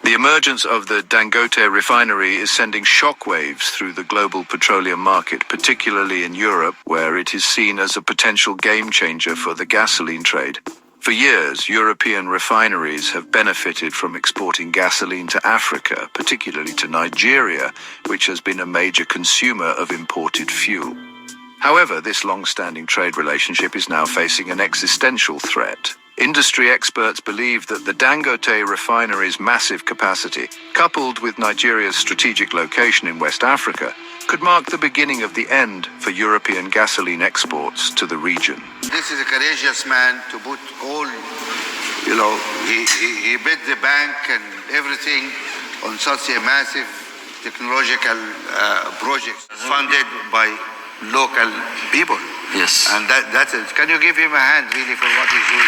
The emergence of the Dangote refinery is sending shockwaves through the global petroleum market, particularly in Europe, where it is seen as a potential game changer for the gasoline trade. For years, European refineries have benefited from exporting gasoline to Africa, particularly to Nigeria, which has been a major consumer of imported fuel. However, this long-standing trade relationship is now facing an existential threat. Industry experts believe that the Dangote refinery's massive capacity, coupled with Nigeria's strategic location in West Africa, could mark the beginning of the end for European gasoline exports to the region. This is a courageous man to put all, he bet the bank and everything on such a massive technological project funded by local people. Yes. And that's it. Can you give him a hand really for what he's doing?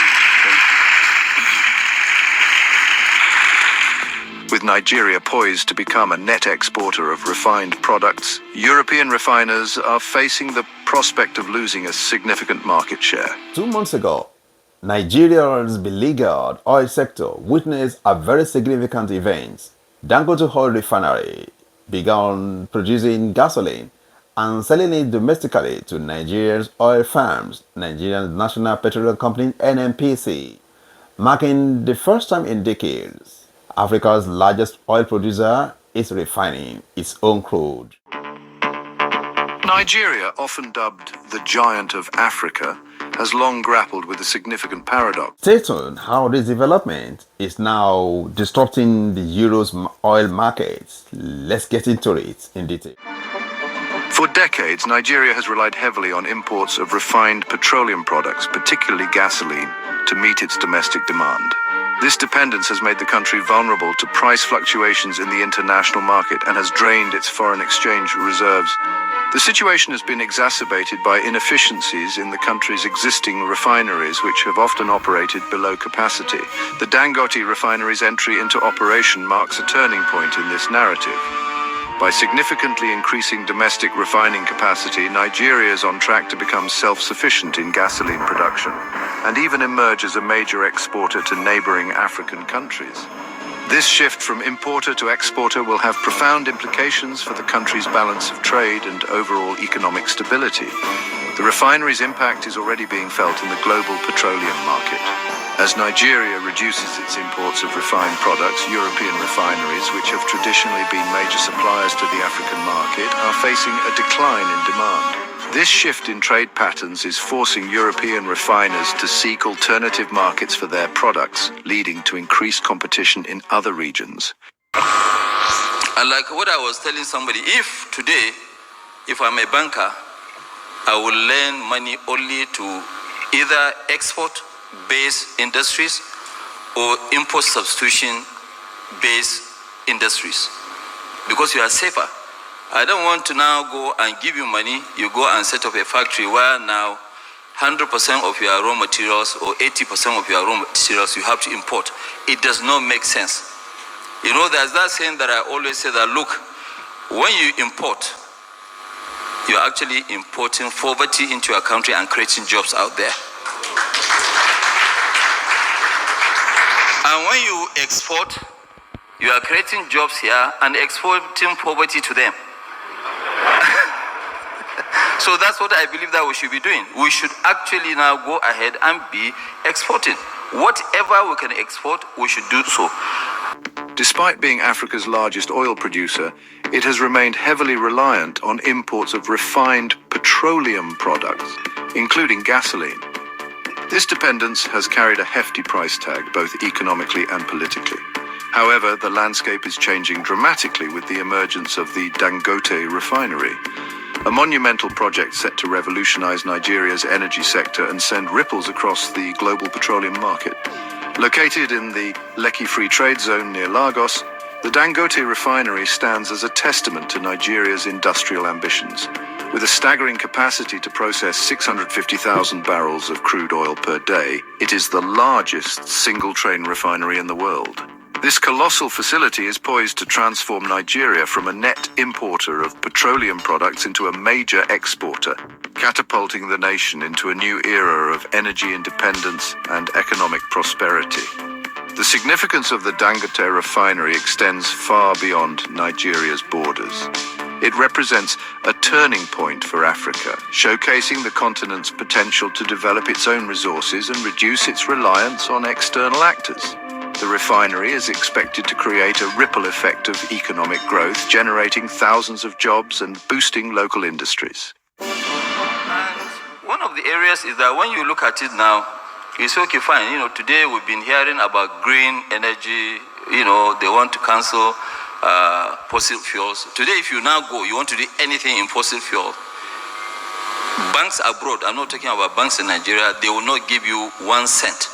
With Nigeria poised to become a net exporter of refined products, European refiners are facing the prospect of losing a significant market share. 2 months ago, Nigeria's beleaguered oil sector witnessed a very significant event. Dangote Oil Refinery began producing gasoline and selling it domestically to Nigeria's oil firms, Nigeria's National Petroleum Company (NNPC), marking the first time in decades Africa's largest oil producer is refining its own crude. Nigeria, often dubbed the giant of Africa, has long grappled with a significant paradox. Stay tuned how this development is now disrupting the Euro's oil markets. Let's get into it in detail. For decades, Nigeria has relied heavily on imports of refined petroleum products, particularly gasoline, to meet its domestic demand. This dependence has made the country vulnerable to price fluctuations in the international market and has drained its foreign exchange reserves. The situation has been exacerbated by inefficiencies in the country's existing refineries, which have often operated below capacity. The Dangote refinery's entry into operation marks a turning point in this narrative. By significantly increasing domestic refining capacity, Nigeria is on track to become self-sufficient in gasoline production and even emerge as a major exporter to neighboring African countries. This shift from importer to exporter will have profound implications for the country's balance of trade and overall economic stability. The refinery's impact is already being felt in the global petroleum market. As Nigeria reduces its imports of refined products, European refineries, which have traditionally been major suppliers to the African market, are facing a decline in demand. This shift in trade patterns is forcing European refiners to seek alternative markets for their products, leading to increased competition in other regions. And like what I was telling somebody, if today, if I'm a banker, I will lend money only to either export-based industries or import substitution-based industries, because you are safer. I don't want to now go and give you money, you go and set up a factory where now 100% of your raw materials or 80% of your raw materials you have to import. It does not make sense. You know, there's that saying that I always say that, look, when you import, you're actually importing poverty into your country and creating jobs out there. And when you export, you are creating jobs here and exporting poverty to them. So that's what I believe that we should be doing. We should actually now go ahead and be exporting. Whatever we can export, we should do so. Despite being Africa's largest oil producer, it has remained heavily reliant on imports of refined petroleum products, including gasoline. This dependence has carried a hefty price tag, both economically and politically. However, the landscape is changing dramatically with the emergence of the Dangote refinery, a monumental project set to revolutionize Nigeria's energy sector and send ripples across the global petroleum market. Located in the Lekki Free Trade Zone near Lagos, the Dangote refinery stands as a testament to Nigeria's industrial ambitions. With a staggering capacity to process 650,000 barrels of crude oil per day, it is the largest single-train refinery in the world. This colossal facility is poised to transform Nigeria from a net importer of petroleum products into a major exporter, catapulting the nation into a new era of energy independence and economic prosperity. The significance of the Dangote refinery extends far beyond Nigeria's borders. It represents a turning point for Africa, showcasing the continent's potential to develop its own resources and reduce its reliance on external actors. The refinery is expected to create a ripple effect of economic growth, generating thousands of jobs and boosting local industries. And one of the areas is that when you look at it now, it's okay, fine. Today we've been hearing about green energy. They want to cancel fossil fuels. Today, if you now go, you want to do anything in fossil fuel, banks abroad, I'm not talking about banks in Nigeria, they will not give you 1 cent.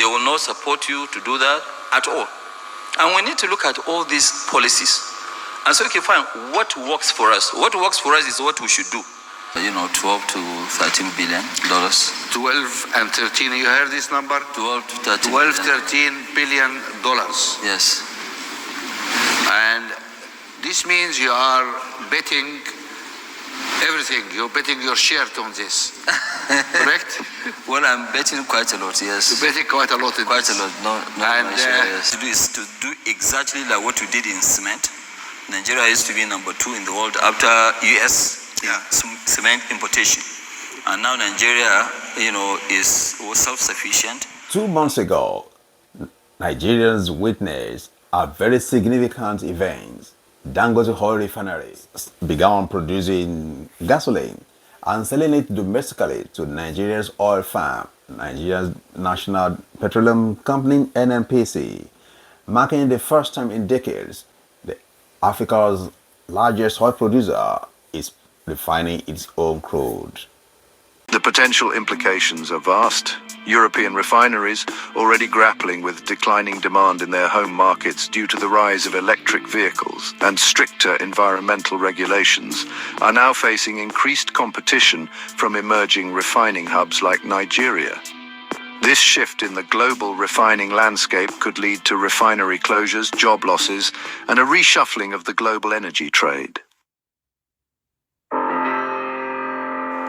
They will not support you to do that at all. And we need to look at all these policies and say, okay, fine, what works for us? What works for us is what we should do. 12 to 13 billion dollars. 12 and 13, you heard this number? 12 to 13. 12, 13 billion dollars. Yes. And this means you are betting everything. You're betting your shirt on this. Correct? Well, I'm betting quite a lot, yes. You're betting quite a lot in Quite this. a lot, no And, yes. To do is to do exactly like what we did in cement. Nigeria used to be number 2 in the world after US cement importation. And now Nigeria, was self-sufficient. 2 months ago, Nigerians witnessed a very significant event. Dangote Oil Refinery began producing gasoline and selling it domestically to Nigeria's oil firm, Nigeria's National Petroleum Company (NNPC), marking the first time in decades Africa's largest oil producer is refining its own crude. The potential implications are vast. European refineries, already grappling with declining demand in their home markets due to the rise of electric vehicles and stricter environmental regulations, are now facing increased competition from emerging refining hubs like Nigeria. This shift in the global refining landscape could lead to refinery closures, job losses, and a reshuffling of the global energy trade.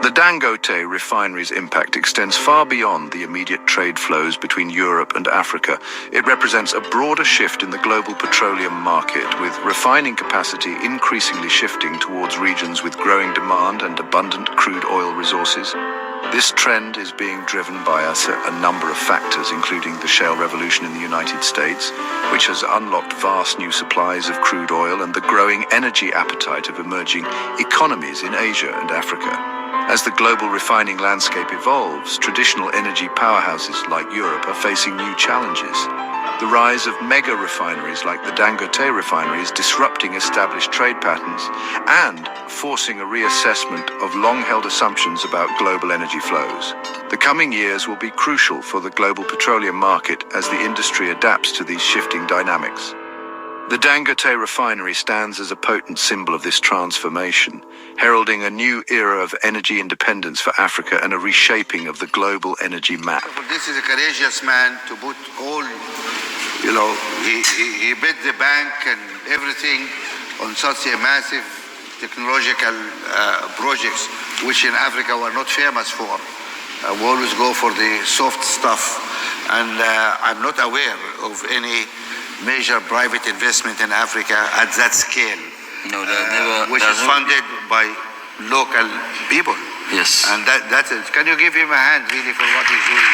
The Dangote refinery's impact extends far beyond the immediate trade flows between Europe and Africa. It represents a broader shift in the global petroleum market, with refining capacity increasingly shifting towards regions with growing demand and abundant crude oil resources. This trend is being driven by a number of factors, including the shale revolution in the United States, which has unlocked vast new supplies of crude oil, and the growing energy appetite of emerging economies in Asia and Africa. As the global refining landscape evolves, traditional energy powerhouses like Europe are facing new challenges. The rise of mega refineries like the Dangote refinery is disrupting established trade patterns and forcing a reassessment of long-held assumptions about global energy flows. The coming years will be crucial for the global petroleum market as the industry adapts to these shifting dynamics. The Dangote refinery stands as a potent symbol of this transformation, heralding a new era of energy independence for Africa and a reshaping of the global energy map. This is a courageous man to put all, he bet the bank and everything on such a massive technological projects, which in Africa we're not famous for. We always go for the soft stuff, and I'm not aware of any major private investment in Africa at that scale. No, never. Which is funded by local people. Yes. And that's it. Can you give him a hand really for what he's doing?